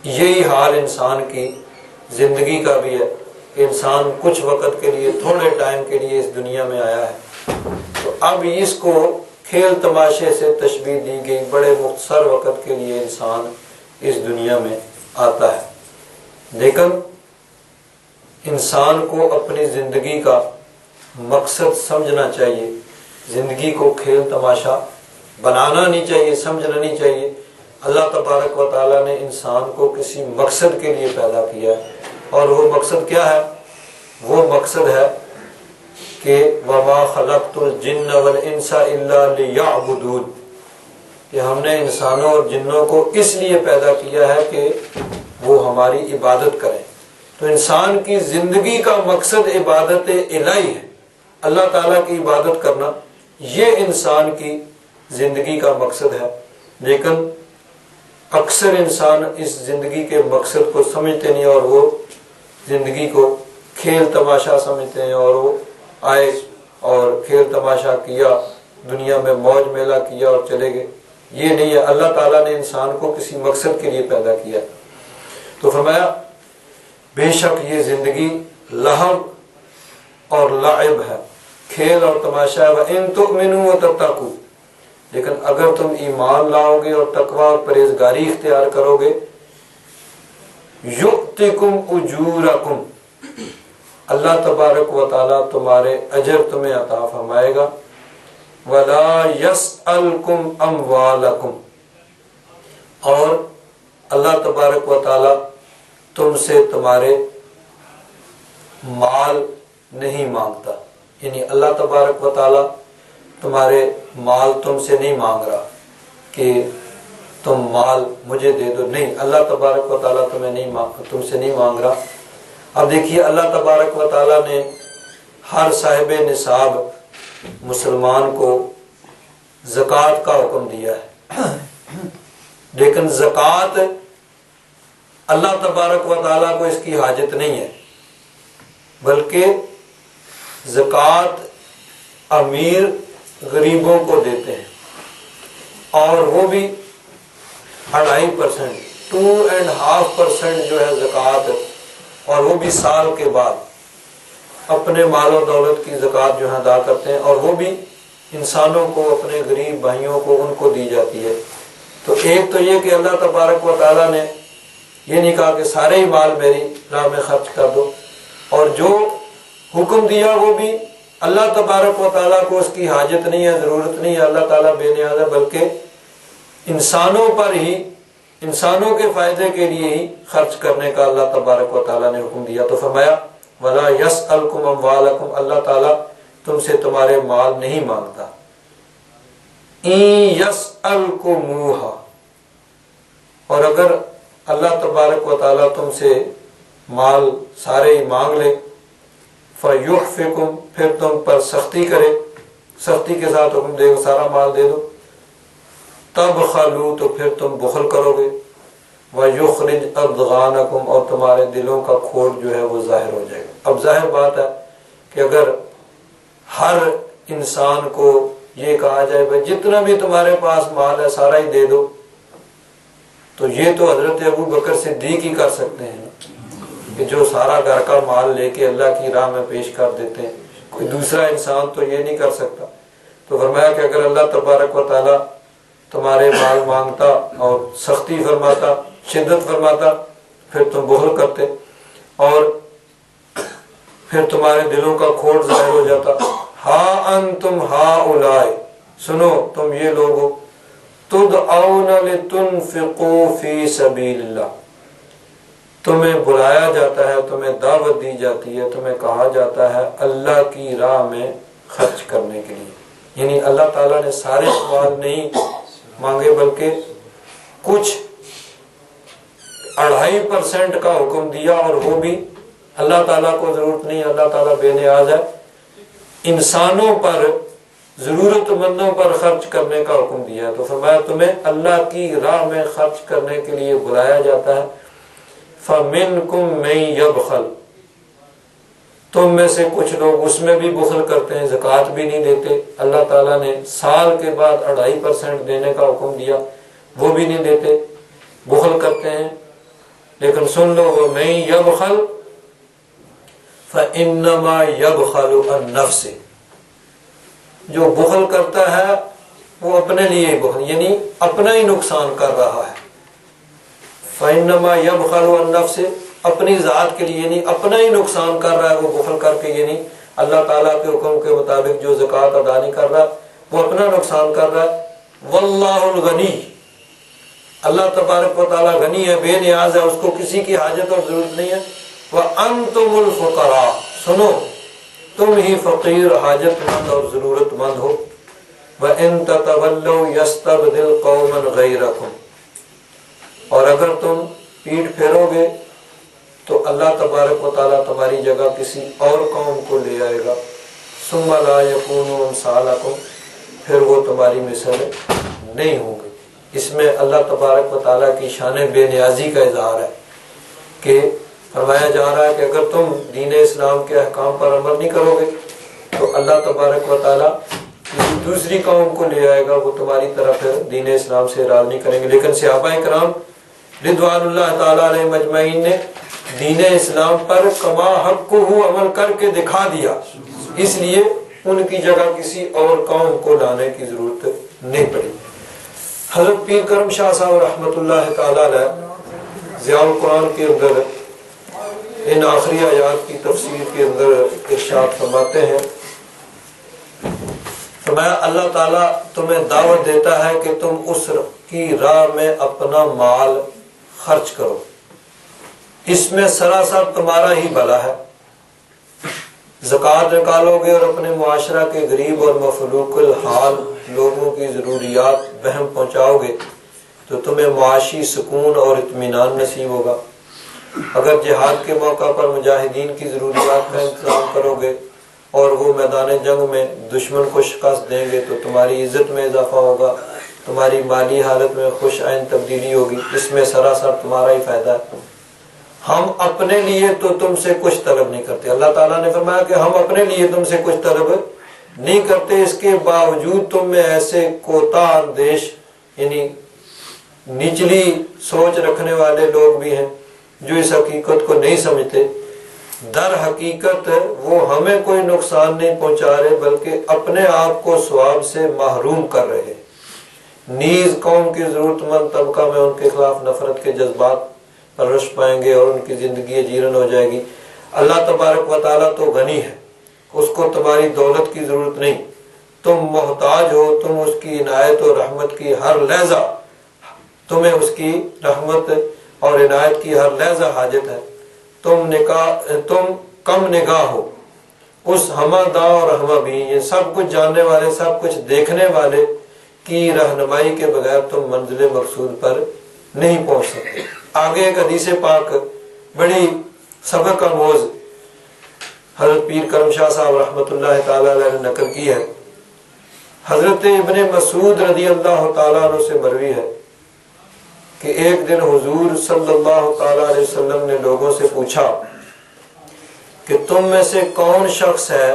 یہی حال انسان کی زندگی کا بھی ہے کہ انسان کچھ وقت کے لیے، تھوڑے ٹائم کے لیے اس دنیا میں آیا ہے، تو اب اس کو کھیل تماشے سے تشبیہ دی گئی، بڑے مختصر وقت کے لیے انسان اس دنیا میں آتا ہے۔ لیکن انسان کو اپنی زندگی کا مقصد سمجھنا چاہیے، زندگی کو کھیل تماشا بنانا نہیں چاہیے، سمجھنا نہیں چاہیے۔ اللہ تبارک و تعالیٰ نے انسان کو کسی مقصد کے لیے پیدا کیا ہے، اور وہ مقصد کیا ہے؟ وہ مقصد ہے کہ وَمَا خَلَقْتُ الْجِنَّ وَالْإِنسَ إِلَّا لِيَعْبُدُونَ، کہ ہم نے انسانوں اور جنوں کو اس لیے پیدا کیا ہے کہ وہ ہماری عبادت کریں۔ تو انسان کی زندگی کا مقصد عبادت الہی ہے، اللہ تعالیٰ کی عبادت کرنا، یہ انسان کی زندگی کا مقصد ہے۔ لیکن اکثر انسان اس زندگی کے مقصد کو سمجھتے نہیں، اور وہ زندگی کو کھیل تماشا سمجھتے ہیں، اور وہ آئے اور کھیل تماشا کیا، دنیا میں موج میلہ کیا اور چلے گئے۔ یہ نہیں ہے، اللہ تعالیٰ نے انسان کو کسی مقصد کے لیے پیدا کیا۔ تو فرمایا بے شک یہ زندگی لہو اور لعب ہے، کھیل اور تماشا ہے، وَإِن تُؤْمِنُوا وَتَتَّقُوا، لیکن اگر تم ایمان لاؤ گے اور تقوی اور پرہیزگاری اختیار کرو گے، یُؤْتِکُمْ أُجُورَکُمْ، اللہ تبارک و تعالیٰ تمہارے اجر تمہیں عطا فرمائے گا، وَلَا يَسْأَلْكُمْ أَمْوَالَكُمْ، اور اللہ تبارک و تعالیٰ تم سے تمہارے مال نہیں مانگتا، یعنی اللہ تبارک و تعالیٰ تمہارے مال تم سے نہیں مانگ رہا کہ تم مال مجھے دے دو، نہیں، اللہ تبارک و تعالیٰ تم سے نہیں مانگ رہا۔ اب دیکھیے اللہ تبارک و تعالیٰ نے ہر صاحب نصاب مسلمان کو زکوٰۃ کا حکم دیا ہے، لیکن زکوٰۃ اللہ تبارک و تعالیٰ کو اس کی حاجت نہیں ہے، بلکہ زکوٰۃ امیر غریبوں کو دیتے ہیں، اور وہ بھی 2.5%، 2.5% جو ہے زکوٰۃ، اور وہ بھی سال کے بعد اپنے مال و دولت کی زکوٰۃ جو ہے ادا کرتے ہیں، اور وہ بھی انسانوں کو، اپنے غریب بھائیوں کو، ان کو دی جاتی ہے۔ تو ایک تو یہ کہ اللہ تبارک و تعالیٰ نے یہ نہیں کہا کہ سارے ہی مال میری راہ میں خرچ کر دو، اور جو حکم دیا وہ بھی اللہ تبارک و تعالیٰ کو اس کی حاجت نہیں ہے، ضرورت نہیں ہے، اللہ تعالیٰ بے نیاز ہے، بلکہ انسانوں پر ہی، انسانوں کے فائدے کے لیے ہی خرچ کرنے کا اللہ تبارک و تعالیٰ نے حکم دیا۔ تو فرمایا وَلَا يَسْأَلْكُمْ أَمْوَالَكُمْ، اللہ تعالیٰ تم سے تمہارے مال نہیں مانگتا۔ إِن يَسْأَلْكُمُوهَا، اور اگر اللہ تبارک و تعالیٰ تم سے مال سارے ہی مانگ لے، فَيُحْفِكُمْ، پھر تم پر سختی کرے، سختی کے ساتھ حکم دے گا سارا مال دے دو، تَبْخَلُوا، تو پھر تم بخل کرو گے، وَيُخْرِجْ أَضْغَانَكُمْ، اور تمہارے دلوں کا کھوٹ جو ہے وہ ظاہر ہو جائے گا۔ اب ظاہر بات ہے کہ اگر ہر انسان کو یہ کہا جائے بھائی جتنا بھی تمہارے پاس مال ہے سارا ہی دے دو، تو یہ تو حضرت ابو بکر صدیق ہی کر سکتے ہیں کہ جو سارا گھر کا مال لے کے اللہ کی راہ میں پیش کر دیتے ہیں، کوئی دوسرا انسان تو یہ نہیں کر سکتا۔ تو فرمایا کہ اگر اللہ تبارک و تعالیٰ تمہارے مال مانگتا اور سختی فرماتا، شدت فرماتا، پھر تم بخل کرتے اور پھر تمہارے دلوں کا کھوٹ ظاہر ہو جاتا۔ ہا انتم ہاؤلاء، سنو تم یہ لوگو، تدعون لتنفقوا فی سبیل اللہ، تمہیں بلایا جاتا ہے، تمہیں دعوت دی جاتی ہے، تمہیں کہا جاتا ہے اللہ کی راہ میں خرچ کرنے کے لیے، یعنی اللہ تعالیٰ نے سارے مال نہیں مانگے بلکہ کچھ 2.5% کا حکم دیا، اور وہ بھی اللہ تعالیٰ کو ضرورت نہیں، اللہ تعالیٰ بے نیاز ہے، انسانوں پر، ضرورت مندوں پر خرچ کرنے کا حکم دیا ہے۔ تو فرمایا تمہیں اللہ کی راہ میں خرچ کرنے کے لیے بلایا جاتا ہے۔ فَمِنْكُمْ مَن يَبْخَلُ، تم میں سے کچھ لوگ اس میں بھی بخل کرتے ہیں، زکوٰۃ بھی نہیں دیتے، اللہ تعالیٰ نے سال کے بعد 2.5% دینے کا حکم دیا، وہ بھی نہیں دیتے، بخل کرتے ہیں۔ لیکن سن لو وَمَن يَبْخَلُ فَإِنَّمَا يَبْخَلُ عَن نَفْسِهِ، جو بخل کرتا ہے وہ اپنے لیے ہی بخل، یعنی اپنا ہی نقصان کر رہا ہے۔ فَإِنَّمَا يَبْخَلُ عَن نَفْسِهِ، اپنی ذات کے لیے، یعنی اپنا ہی نقصان کر رہا ہے وہ بخل کر کے، یعنی اللہ تعالیٰ کے حکم کے مطابق جو زکوٰۃ ادا نہیں کر رہا وہ اپنا نقصان کر رہا ہے۔ وَاللَّهُ الْغَنِيُّ، اللہ تبارک و تعالیٰ غنی ہے، بے نیاز ہے، اس کو کسی کی حاجت اور ضرورت نہیں ہے۔ وَأَنْتُمُ الْفُقَرَاءُ، سنو تم ہی فقیر، حاجت مند اور ضرورت مند ہو۔ وَإِن تَتَوَلَّوْا يَسْتَبْدِلْ قَوْمًا غَيْرَكُمْ، اور اگر تم پیٹ پھیرو گے تو اللہ تبارک و تعالیٰ تمہاری جگہ کسی اور قوم کو لے آئے گا۔ ثُمَّ لَا يَكُونُوا أَمْثَالَكُمْ، پھر وہ تمہاری مثل نہیں ہوں گے۔ اس میں اللہ تبارک و تعالیٰ کی شان بے نیازی کا اظہار ہے کہ فرمایا جا رہا ہے کہ اگر تم دین اسلام کے احکام پر عمل نہیں کرو گے تو اللہ تبارک و تعالیٰ کسی دوسری قوم کو لے آئے گا، وہ تمہاری طرف دین اسلام سے اعراض نہیں کریں گے۔ لیکن صحابہ کرام رضوان اللہ تعالیٰ علیہ مجمعین نے دین اسلام پر کما حق ہو عمل کر کے دکھا دیا، اس لیے ان کی جگہ کسی اور قوم کو لانے کی ضرورت نہیں پڑی۔ حضرت پیر کرم شاہ صاحب رحمۃ اللہ تعالی علیہ ضیاء القرآن کے اندر ان آخری آیات کی تفسیر کے اندر ارشاد فرماتے ہیں، فرمایا اللہ تعالیٰ تمہیں دعوت دیتا ہے کہ تم اس کی راہ میں اپنا مال خرچ کرو، اس میں سراسر تمہارا ہی بھلا ہے۔ زکوٰۃ نکالو گے اور اپنے معاشرہ کے غریب اور مفلوق الحال لوگوں کی ضروریات بہم پہنچاؤ گے تو تمہیں معاشی سکون اور اطمینان نصیب ہوگا۔ اگر جہاد کے موقع پر مجاہدین کی ضروریات کا انتظام کرو گے اور وہ میدان جنگ میں دشمن کو شکست دیں گے تو تمہاری عزت میں اضافہ ہوگا، تمہاری مالی حالت میں خوش عین تبدیلی ہوگی، اس میں سراسر تمہارا ہی فائدہ ہے۔ ہم اپنے لیے تو تم سے کچھ طلب نہیں کرتے، اللہ تعالیٰ نے فرمایا کہ ہم اپنے لیے تم سے کچھ طلب نہیں کرتے، اس کے باوجود تم میں ایسے کوتاہ اندیش یعنی نچلی سوچ رکھنے والے لوگ بھی ہیں جو اس حقیقت کو نہیں سمجھتے۔ در حقیقت وہ ہمیں کوئی نقصان نہیں پہنچا رہے بلکہ اپنے آپ کو ثواب سے محروم کر رہے، نیز قوم کے ضرورت مند طبقہ میں ان کے خلاف نفرت کے جذبات پرورش پائیں گے اور ان کی زندگی جیرن ہو جائے گی۔ اللہ تبارک و تعالیٰ تو غنی ہے، اس کو تمہاری دولت کی ضرورت نہیں، تم محتاج ہو، تم اس کی عنایت اور رحمت کی ہر لحظہ، تمہیں اس کی رحمت اور عنایت کی ہر لحظہ حاجت ہے۔ تم کم نگاہ ہو، اس ہمہ داں اور ہمہ بھی، یہ سب کچھ جاننے والے، سب کچھ دیکھنے والے کی رہنمائی کے بغیر تم منزل مقصود پر نہیں پہنچ سکتے۔ آگے ایک حدیث پاک بڑی سبق آموز حضرت پیر کرم شاہ صاحب رحمۃ اللہ تعالی علیہ نے نقل کی ہے۔ حضرت ابن مسعود رضی اللہ تعالیٰ عنہ سے مروی ہے کہ ایک دن حضور صلی اللہ تعالیٰ علیہ وسلم نے لوگوں سے پوچھا کہ تم میں سے کون شخص ہے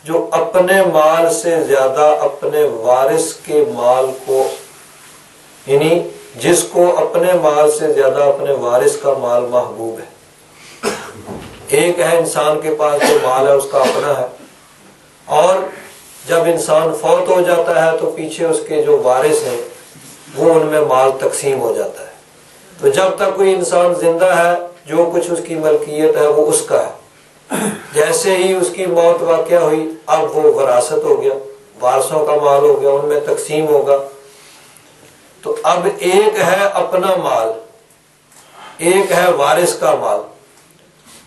جو اپنے مال سے زیادہ اپنے وارث کے مال کو، یعنی جس کو اپنے مال سے زیادہ اپنے وارث کا مال محبوب ہے۔ ایک ہے انسان کے پاس جو مال ہے اس کا اپنا ہے، اور جب انسان فوت ہو جاتا ہے تو پیچھے اس کے جو وارث ہیں وہ ان میں مال تقسیم ہو جاتا ہے۔ تو جب تک کوئی انسان زندہ ہے جو کچھ اس کی ملکیت ہے وہ اس کا ہے، جیسے ہی اس کی موت واقع ہوئی اب وہ وراثت ہو گیا، وارثوں کا مال ہو گیا، ان میں تقسیم ہوگا۔ تو اب ایک ہے اپنا مال، ایک ہے وارث کا مال۔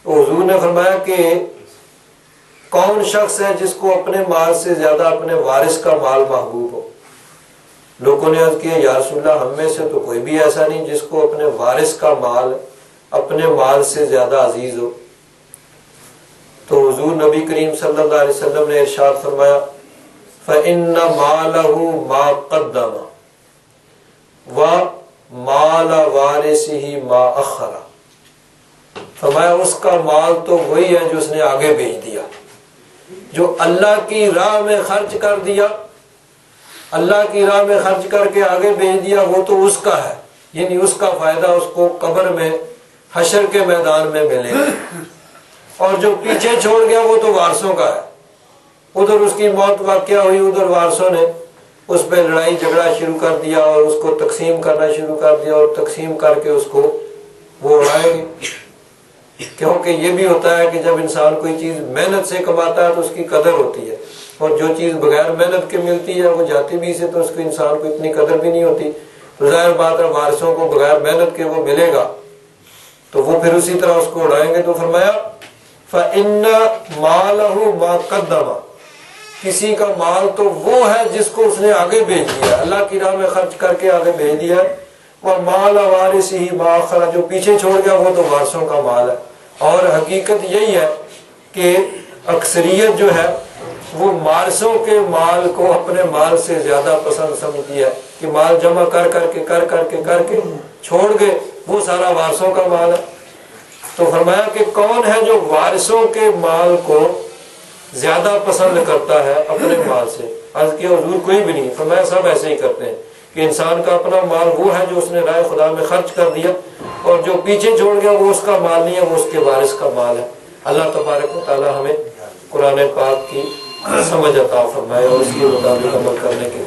تو حضور نے فرمایا کہ کون شخص ہے جس کو اپنے مال سے زیادہ اپنے وارث کا مال محبوب ہو؟ لوگوں نے عرض کیا یا رسول اللہ ہم میں سے تو کوئی بھی ایسا نہیں جس کو اپنے وارث کا مال اپنے مال سے زیادہ عزیز ہو۔ تو حضور نبی کریم صلی اللہ علیہ وسلم نے ارشاد فرمایا فَإِنَّ مَالَهُ مَا قَدَّمَ وَمَالَ وَارِثِهِ مَا أَخَّرَ، فرمایا اس کا مال تو وہی ہے جو اس نے آگے بھیج دیا، جو اللہ کی راہ میں خرچ کر دیا، اللہ کی راہ میں خرچ کر کے آگے بھیج دیا، وہ تو اس کا ہے، یعنی اس کا فائدہ اس کو قبر میں حشر کے میدان میں ملے گا۔ اور جو پیچھے چھوڑ گیا وہ تو وارثوں کا ہے، ادھر اس کی موت واقع ہوئی، ادھر وارثوں نے اس پہ لڑائی جھگڑا شروع کر دیا اور اس کو تقسیم کرنا شروع کر دیا، اور تقسیم کر کے اس کو وہ اڑائیں گے۔ کیونکہ یہ بھی ہوتا ہے کہ جب انسان کوئی چیز محنت سے کماتا ہے تو اس کی قدر ہوتی ہے، اور جو چیز بغیر محنت کے ملتی ہے وہ جاتی بھی سے تو اس کو انسان کو اتنی قدر بھی نہیں ہوتی۔ تو ظاہر بات ہے وارثوں کو بغیر محنت کے وہ ملے گا تو وہ پھر اسی طرح اس کو اڑائیں گے۔ تو فرمایا فَإِنَّ مَالَهُ مَا قَدَّمَ، کسی کا مال تو وہ ہے جس کو اس نے آگے بھیج دیا، اللہ کی راہ میں خرچ کر کے آگے بھیج دیا، وَمَالَ وَارِثِهِ مَا أَخَّرَ، جو پیچھے چھوڑ گیا وہ تو وارثوں کا مال ہے۔ اور حقیقت یہی ہے کہ اکثریت جو ہے وہ وارثوں کے مال کو اپنے مال سے زیادہ پسند سمجھتی ہے، کہ مال جمع کر کے چھوڑ گئے، وہ سارا وارثوں کا مال ہے۔ تو فرمایا کہ کون ہے جو وارثوں کے مال کو زیادہ پسند کرتا ہے اپنے مال سے؟ عرض کیا حضور کوئی بھی نہیں، فرمایا سب ایسے ہی کرتے ہیں، کہ انسان کا اپنا مال وہ ہے جو اس نے رائے خدا میں خرچ کر دیا، اور جو پیچھے چھوڑ گیا وہ اس کا مال نہیں ہے، وہ اس کے وارث کا مال ہے۔ اللہ تبارک و تعالی ہمیں قرآن پاک کی سمجھ عطا فرمائے اور اس کے مطابق عمل کرنے کی